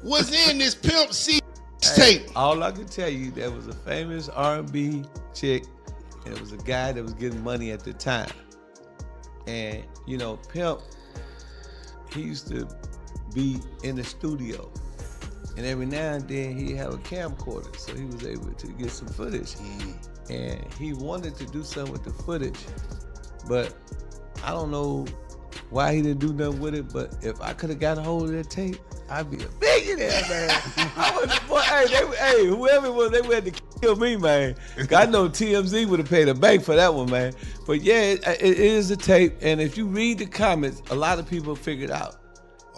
was in this Pimp C Hey, tape. all I can tell you, there was a famous R&B chick, and it was a guy that was getting money at the time. And, you know, Pimp, he used to be in the studio. And every now and then he'd have a camcorder, so he was able to get some footage. And he wanted to do something with the footage, but I don't know why he didn't do nothing with it, but if I could have got a hold of that tape, I'd be a billionaire, man. I was, boy, hey, whoever it was, they had to kill me, man. I know TMZ would have paid a bank for that one, man. But yeah, it is a tape, and if you read the comments, a lot of people figured out.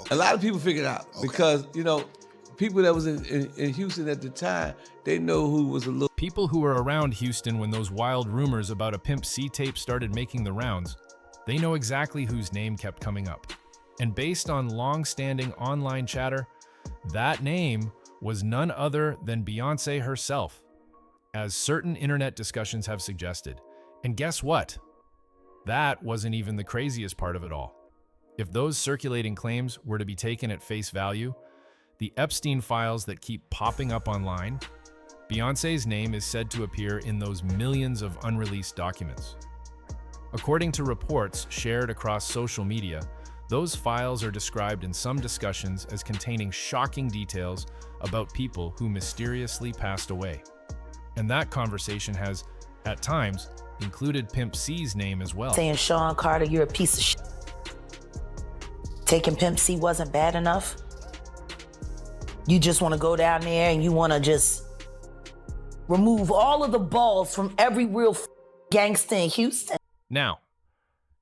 Okay. A lot of people figured out because, you know, people that was in Houston at the time, they know who was a little. People who were around Houston when those wild rumors about a Pimp C tape started making the rounds, they know exactly whose name kept coming up. And based on long-standing online chatter, that name was none other than Beyoncé herself, as certain internet discussions have suggested. And guess what? That wasn't even the craziest part of it all. If those circulating claims were to be taken at face value, the Epstein files that keep popping up online, Beyoncé's name is said to appear in those millions of unreleased documents. According to reports shared across social media, those files are described in some discussions as containing shocking details about people who mysteriously passed away. And that conversation has, at times, included Pimp C's name as well. Saying, Sean Carter, you're a piece of shit. Taking Pimp C wasn't bad enough. You just want to go down there and you want to just remove all of the balls from every real gangster in Houston. Now,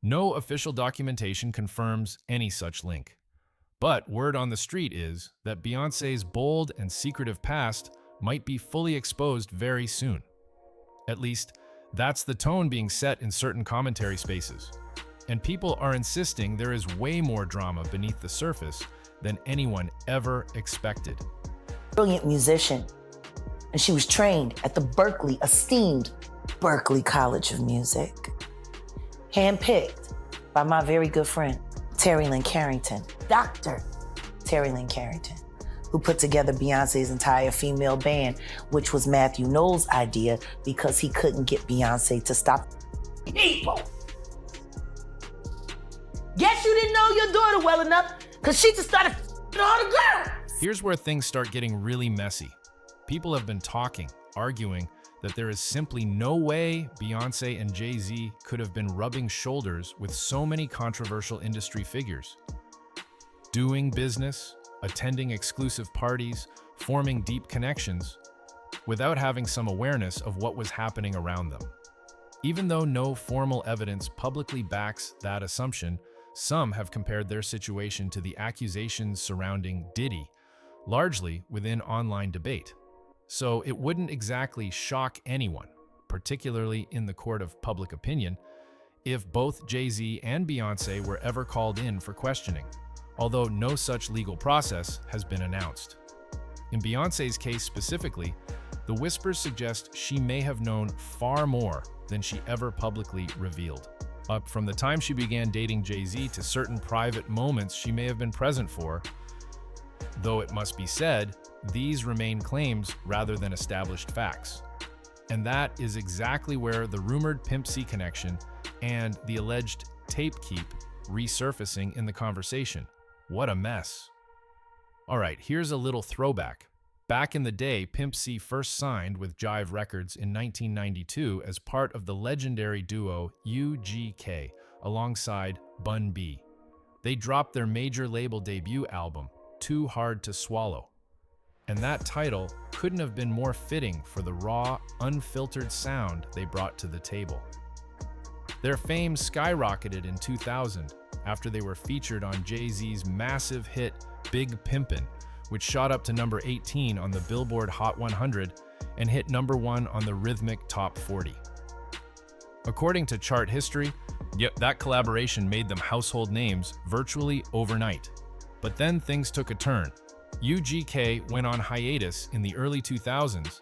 no official documentation confirms any such link. But word on the street is that Beyoncé's bold and secretive past might be fully exposed very soon. At least, that's the tone being set in certain commentary spaces. And people are insisting there is way more drama beneath the surface than anyone ever expected. Brilliant musician. And she was trained at the esteemed Berklee College of Music. Handpicked by my very good friend, Terry Lynn Carrington, Dr. Terry Lynn Carrington, who put together Beyoncé's entire female band, which was Matthew Knowles' idea because he couldn't get Beyoncé to stop people. Guess you didn't know your daughter well enough because she just started all the girls. Here's where things start getting really messy. People have been talking, arguing that there is simply no way Beyoncé and Jay-Z could have been rubbing shoulders with so many controversial industry figures. Doing business, attending exclusive parties, forming deep connections, without having some awareness of what was happening around them. Even though no formal evidence publicly backs that assumption, some have compared their situation to the accusations surrounding Diddy, largely within online debate. So it wouldn't exactly shock anyone, particularly in the court of public opinion, if both Jay-Z and Beyoncé were ever called in for questioning, although no such legal process has been announced. In Beyoncé's case specifically, the whispers suggest she may have known far more than she ever publicly revealed. Up from the time she began dating Jay-Z to certain private moments she may have been present for, though it must be said, these remain claims rather than established facts. And that is exactly where the rumored Pimp C connection and the alleged tape keep resurfacing in the conversation. What a mess. All right, here's a little throwback. Back in the day, Pimp C first signed with Jive Records in 1992 as part of the legendary duo UGK alongside Bun B. They dropped their major label debut album, Too Hard to Swallow. And that title couldn't have been more fitting for the raw, unfiltered sound they brought to the table. Their fame skyrocketed in 2000 after they were featured on Jay-Z's massive hit Big Pimpin', which shot up to number 18 on the Billboard Hot 100 and hit number 1 on the Rhythmic Top 40. According to chart history, that collaboration made them household names virtually overnight. But then things took a turn. UGK went on hiatus in the early 2000s,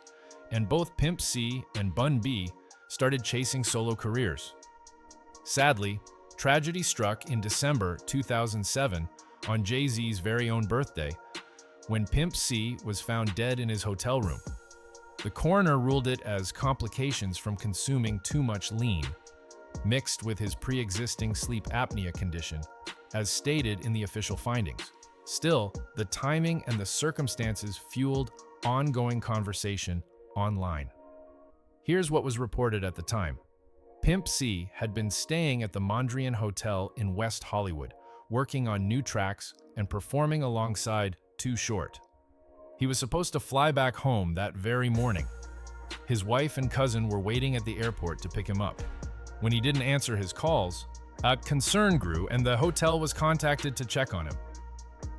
and both Pimp C and Bun B started chasing solo careers. Sadly, tragedy struck in December 2007 on Jay-Z's very own birthday, when Pimp C was found dead in his hotel room. The coroner ruled it as complications from consuming too much lean, mixed with his pre-existing sleep apnea condition, as stated in the official findings. Still, the timing and the circumstances fueled ongoing conversation online. Here's what was reported at the time. Pimp C had been staying at the Mondrian Hotel in West Hollywood, working on new tracks and performing alongside Too Short. He was supposed to fly back home that very morning. His wife and cousin were waiting at the airport to pick him up. When he didn't answer his calls, a concern grew and the hotel was contacted to check on him.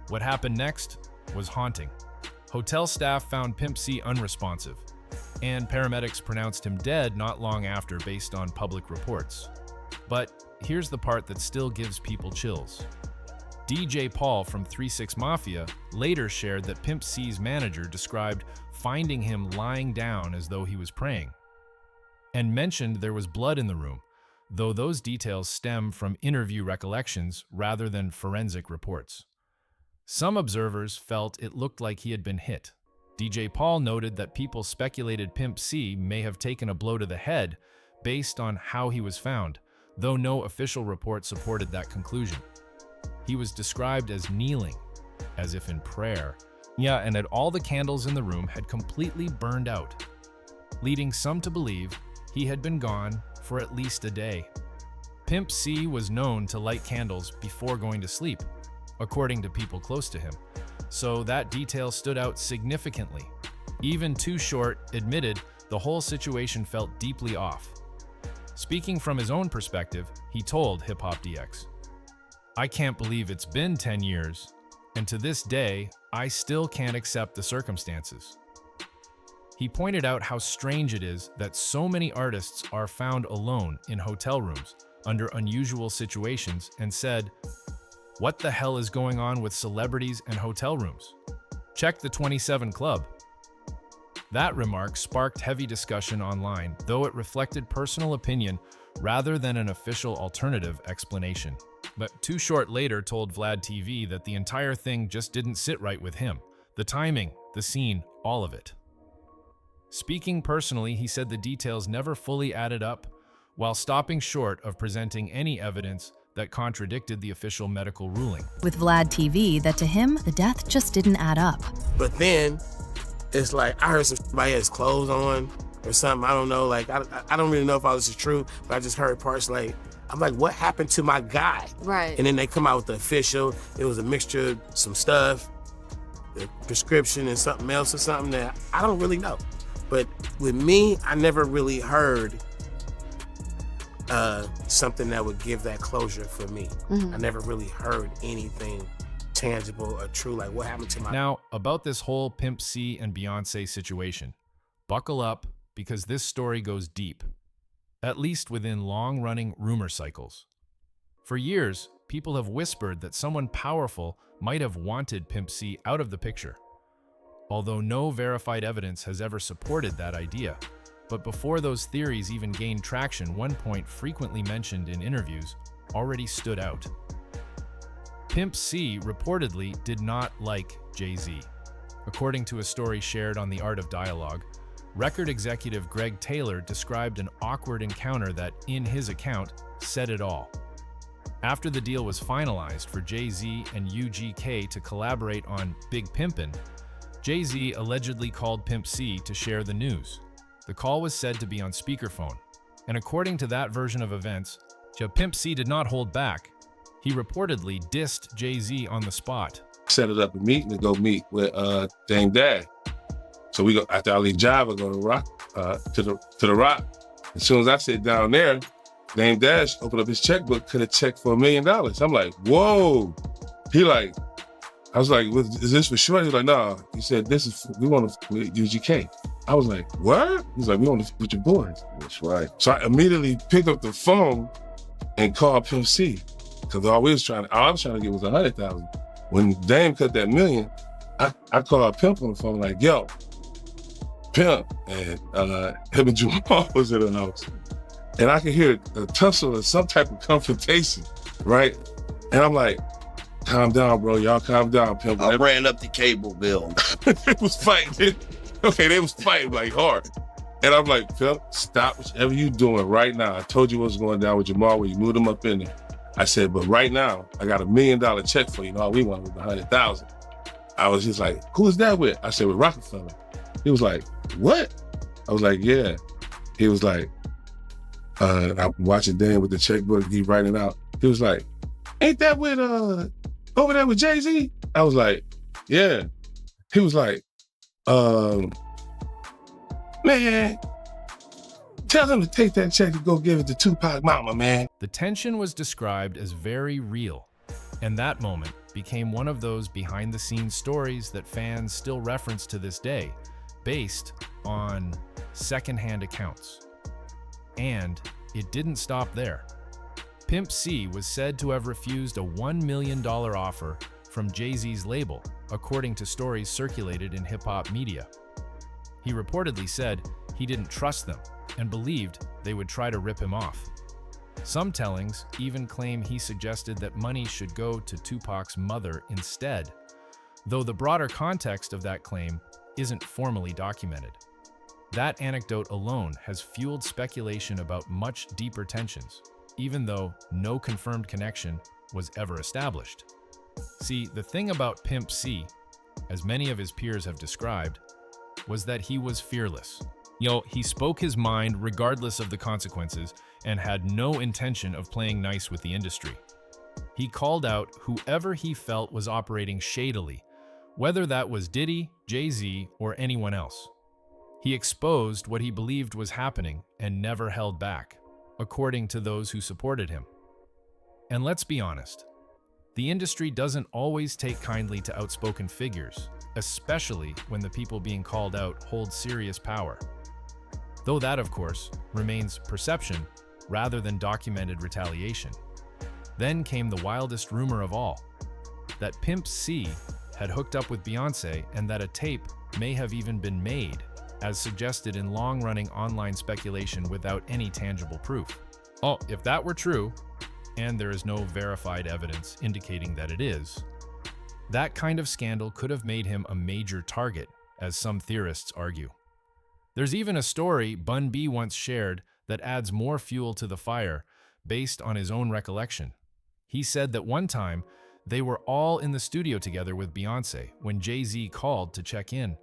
What happened next was haunting. Hotel staff found Pimp C unresponsive, and paramedics pronounced him dead not long after based on public reports. But here's the part that still gives people chills. DJ Paul from 3 6 Mafia later shared that Pimp C's manager described finding him lying down as though he was praying, and mentioned there was blood in the room, though those details stem from interview recollections rather than forensic reports. Some observers felt it looked like he had been hit. DJ Paul noted that people speculated Pimp C may have taken a blow to the head based on how he was found, though no official report supported that conclusion. He was described as kneeling, as if in prayer. Yeah, and that all the candles in the room had completely burned out, leading some to believe he had been gone for at least a day. Pimp C was known to light candles before going to sleep, according to people close to him, so that detail stood out significantly. Even Too Short admitted the whole situation felt deeply off. Speaking from his own perspective, he told Hip Hop DX, "I can't believe it's been 10 years, and to this day, I still can't accept the circumstances." He pointed out how strange it is that so many artists are found alone in hotel rooms under unusual situations and said, "What the hell is going on with celebrities and hotel rooms? Check the 27 Club." That remark sparked heavy discussion online, though it reflected personal opinion rather than an official alternative explanation. But Too Short later told Vlad TV that the entire thing just didn't sit right with him. The timing, the scene, all of it. Speaking personally, he said the details never fully added up, while stopping short of presenting any evidence that contradicted the official medical ruling. With Vlad TV, that to him, the death just didn't add up. But then it's like I heard somebody had his clothes on or something. I don't know. Like I don't really know if all this is true, but I just heard parts like, I'm like, what happened to my guy? Right. And then they come out with the official. It was a mixture of some stuff, the prescription and something else or something that I don't really know. But with me, I never really heard something that would give that closure for me. Mm-hmm. I never really heard anything tangible or true, like what happened to my... Now, about this whole Pimp C and Beyoncé situation, buckle up because this story goes deep, at least within long-running rumor cycles. For years, people have whispered that someone powerful might have wanted Pimp C out of the picture, although no verified evidence has ever supported that idea. But before those theories even gained traction, one point frequently mentioned in interviews already stood out. Pimp C reportedly did not like Jay-Z. According to a story shared on The Art of Dialogue, record executive Greg Taylor described an awkward encounter that, in his account, said it all. After the deal was finalized for Jay-Z and UGK to collaborate on Big Pimpin', Jay-Z allegedly called Pimp C to share the news. The call was said to be on speakerphone, and according to that version of events, Pimp C did not hold back. He reportedly dissed Jay-Z on the spot. Set it up a meeting to go meet with Dame Dash. So we go, after I leave Java, go to Rock, to the Rock. As soon as I sit down there, Dame Dash opened up his checkbook, cut a check for $1 million. I'm like, whoa. I was like, is this for sure? He was like, no. He said, we want to with UGK. I was like, what? He's like, we want to with your boys. That's right. So I immediately picked up the phone and called Pimp C. Because all I was trying to get was 100,000. When Dame cut that $1 million, I called Pimp on the phone like, yo, Pimp, and him and Jamal was in the house. And I could hear a tussle or some type of confrontation, right? And I'm like, calm down, bro. Y'all calm down, Pimp. I ran up the cable bill. They was fighting. Okay, they was fighting like hard. And I'm like, Pimp, stop whatever you doing right now. I told you what's going down with Jamal when you moved him up in there. I said, but right now, I got $1 million check for you. All we want was 100,000. I was just like, who is that with? I said, with Rockefeller. He was like, what? I was like, yeah. He was like, I'm watching Dan with the checkbook, he writing out. He was like, ain't that with, over there with Jay-Z? I was like, yeah. He was like, man, tell him to take that check and go give it to Tupac mama, man. The tension was described as very real, and that moment became one of those behind-the-scenes stories that fans still reference to this day, based on secondhand accounts. And it didn't stop there. Pimp C was said to have refused a $1 million offer from Jay-Z's label, according to stories circulated in hip-hop media. He reportedly said he didn't trust them and believed they would try to rip him off. Some tellings even claim he suggested that money should go to Tupac's mother instead, though the broader context of that claim isn't formally documented. That anecdote alone has fueled speculation about much deeper tensions, even though no confirmed connection was ever established. See, the thing about Pimp C, as many of his peers have described, was that he was fearless. He spoke his mind regardless of the consequences and had no intention of playing nice with the industry. He called out whoever he felt was operating shadily, whether that was Diddy, Jay-Z, or anyone else. He exposed what he believed was happening and never held back, according to those who supported him. And let's be honest, the industry doesn't always take kindly to outspoken figures, especially when the people being called out hold serious power. Though that, of course, remains perception rather than documented retaliation. Then came the wildest rumor of all, that Pimp C had hooked up with Beyoncé and that a tape may have even been made, as suggested in long-running online speculation without any tangible proof. Oh, if that were true, and there is no verified evidence indicating that it is, that kind of scandal could have made him a major target, as some theorists argue. There's even a story Bun B once shared that adds more fuel to the fire, based on his own recollection. He said that one time, they were all in the studio together with Beyoncé when Jay-Z called to check in.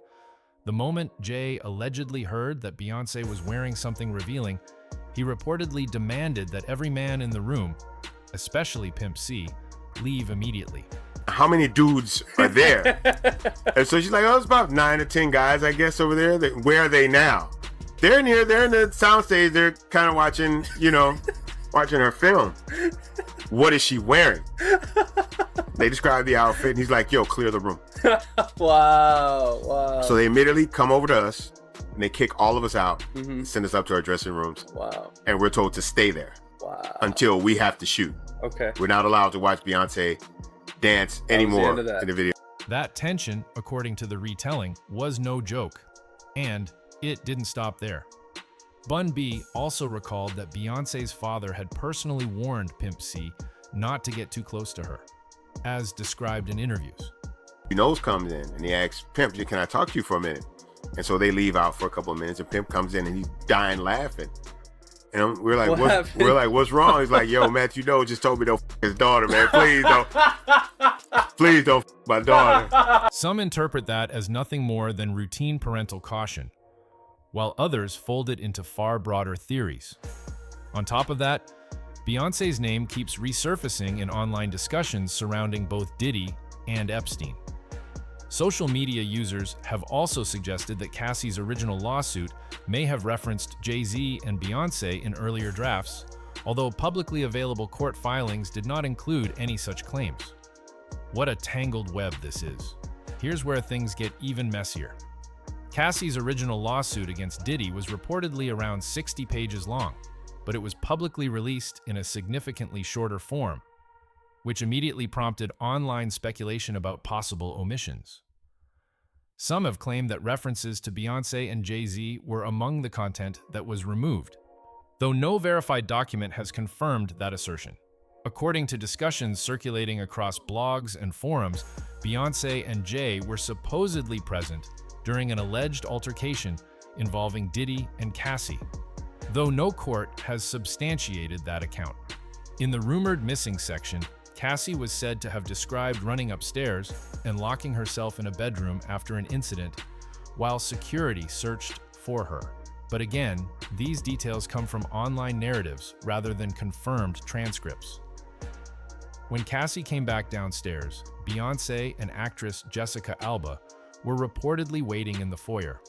The moment Jay allegedly heard that Beyoncé was wearing something revealing, he reportedly demanded that every man in the room, especially Pimp C, leave immediately. How many dudes are there? And so she's like, oh, it's about 9 or 10 guys, I guess, over there. Where are they now? They're in here. They're in the soundstage. They're kind of watching, watching her film. What is she wearing? They describe the outfit, and he's like, yo, clear the room. Wow. So they immediately come over to us, and they kick all of us out, and send us up to our dressing rooms. Wow. And we're told to stay there until we have to shoot. Okay. We're not allowed to watch Beyoncé dance anymore in the video. That tension, according to the retelling, was no joke. And it didn't stop there. Bun B also recalled that Beyoncé's father had personally warned Pimp C not to get too close to her, as described in interviews. Nose comes in and he asks, Pimp, can I talk to you for a minute? And so they leave out for a couple of minutes and Pimp comes in and he's dying laughing. And we're like, what's wrong? He's like, yo, Matthew Doe just told me don't f his daughter, man. Please don't f my daughter. Some interpret that as nothing more than routine parental caution, while others fold it into far broader theories. On top of that, Beyoncé's name keeps resurfacing in online discussions surrounding both Diddy and Epstein. Social media users have also suggested that Cassie's original lawsuit may have referenced Jay-Z and Beyoncé in earlier drafts, although publicly available court filings did not include any such claims. What a tangled web this is. Here's where things get even messier. Cassie's original lawsuit against Diddy was reportedly around 60 pages long, but it was publicly released in a significantly shorter form, which immediately prompted online speculation about possible omissions. Some have claimed that references to Beyoncé and Jay-Z were among the content that was removed, though no verified document has confirmed that assertion. According to discussions circulating across blogs and forums, Beyoncé and Jay were supposedly present during an alleged altercation involving Diddy and Cassie, though no court has substantiated that account. In the rumored missing section, Cassie was said to have described running upstairs and locking herself in a bedroom after an incident while security searched for her. But again, these details come from online narratives rather than confirmed transcripts. When Cassie came back downstairs, Beyoncé and actress Jessica Alba were reportedly waiting in the foyer.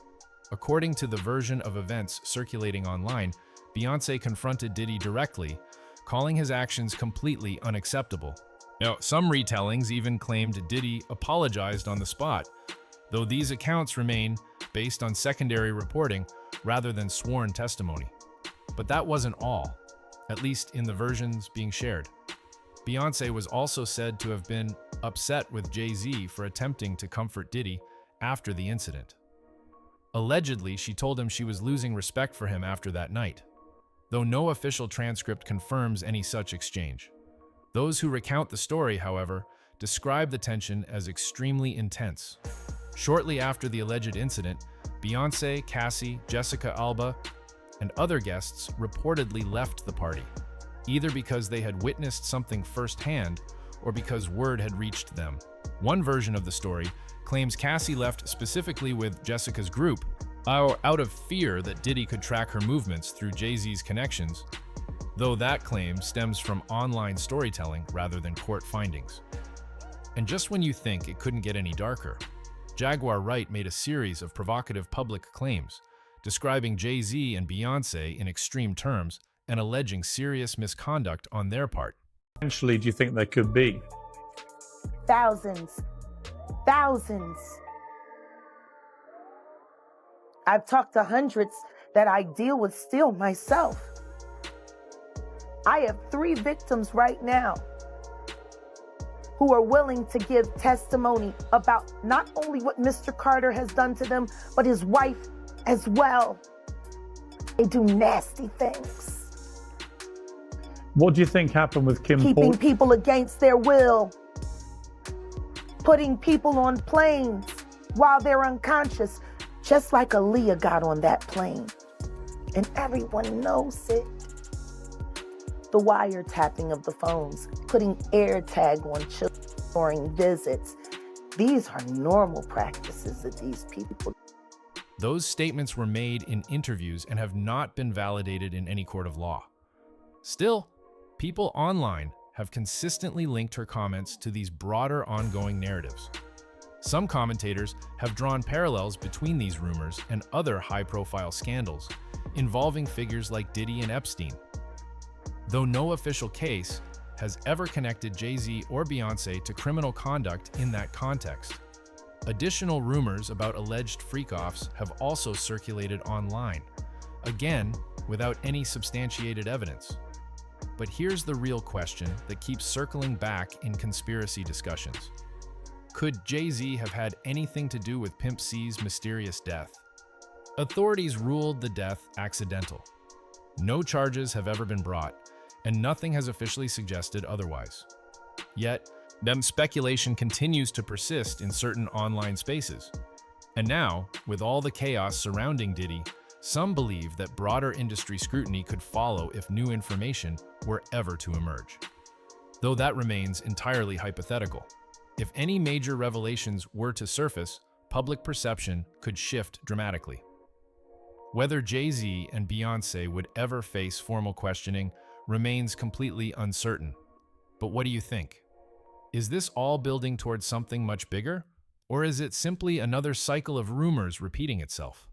According to the version of events circulating online, Beyoncé confronted Diddy directly, calling his actions completely unacceptable. Now, some retellings even claimed Diddy apologized on the spot, though these accounts remain based on secondary reporting rather than sworn testimony. But that wasn't all, at least in the versions being shared. Beyoncé was also said to have been upset with Jay-Z for attempting to comfort Diddy after the incident. Allegedly, she told him she was losing respect for him after that night, though no official transcript confirms any such exchange. Those who recount the story, however, describe the tension as extremely intense. Shortly after the alleged incident, Beyoncé, Cassie, Jessica Alba, and other guests reportedly left the party, either because they had witnessed something firsthand or because word had reached them. One version of the story claims Cassie left specifically with Jessica's group out of fear that Diddy could track her movements through Jay-Z's connections, though that claim stems from online storytelling rather than court findings. And just when you think it couldn't get any darker, Jaguar Wright made a series of provocative public claims, describing Jay-Z and Beyoncé in extreme terms and alleging serious misconduct on their part. Eventually, do you think there could be? Thousands. I've talked to hundreds that I deal with still myself. I have 3 victims right now who are willing to give testimony about not only what Mr. Carter has done to them, but his wife as well. They do nasty things. What do you think happened with Kim Keeping Porter? people against their will. Putting people on planes while they're unconscious, just like Aaliyah got on that plane. And everyone knows it. The wiretapping of the phones, putting AirTag on children during visits. These are normal practices of these people. Those statements were made in interviews and have not been validated in any court of law. Still, people online have consistently linked her comments to these broader ongoing narratives. Some commentators have drawn parallels between these rumors and other high-profile scandals involving figures like Diddy and Epstein, though no official case has ever connected Jay-Z or Beyoncé to criminal conduct in that context. Additional rumors about alleged freak-offs have also circulated online, again, without any substantiated evidence. But here's the real question that keeps circling back in conspiracy discussions. Could Jay-Z have had anything to do with Pimp C's mysterious death? Authorities ruled the death accidental. No charges have ever been brought, and nothing has officially suggested otherwise. Yet, speculation continues to persist in certain online spaces. And now, with all the chaos surrounding Diddy, some believe that broader industry scrutiny could follow if new information were ever to emerge. Though that remains entirely hypothetical. If any major revelations were to surface, public perception could shift dramatically. Whether Jay-Z and Beyoncé would ever face formal questioning remains completely uncertain. But what do you think? Is this all building towards something much bigger? Or is it simply another cycle of rumors repeating itself?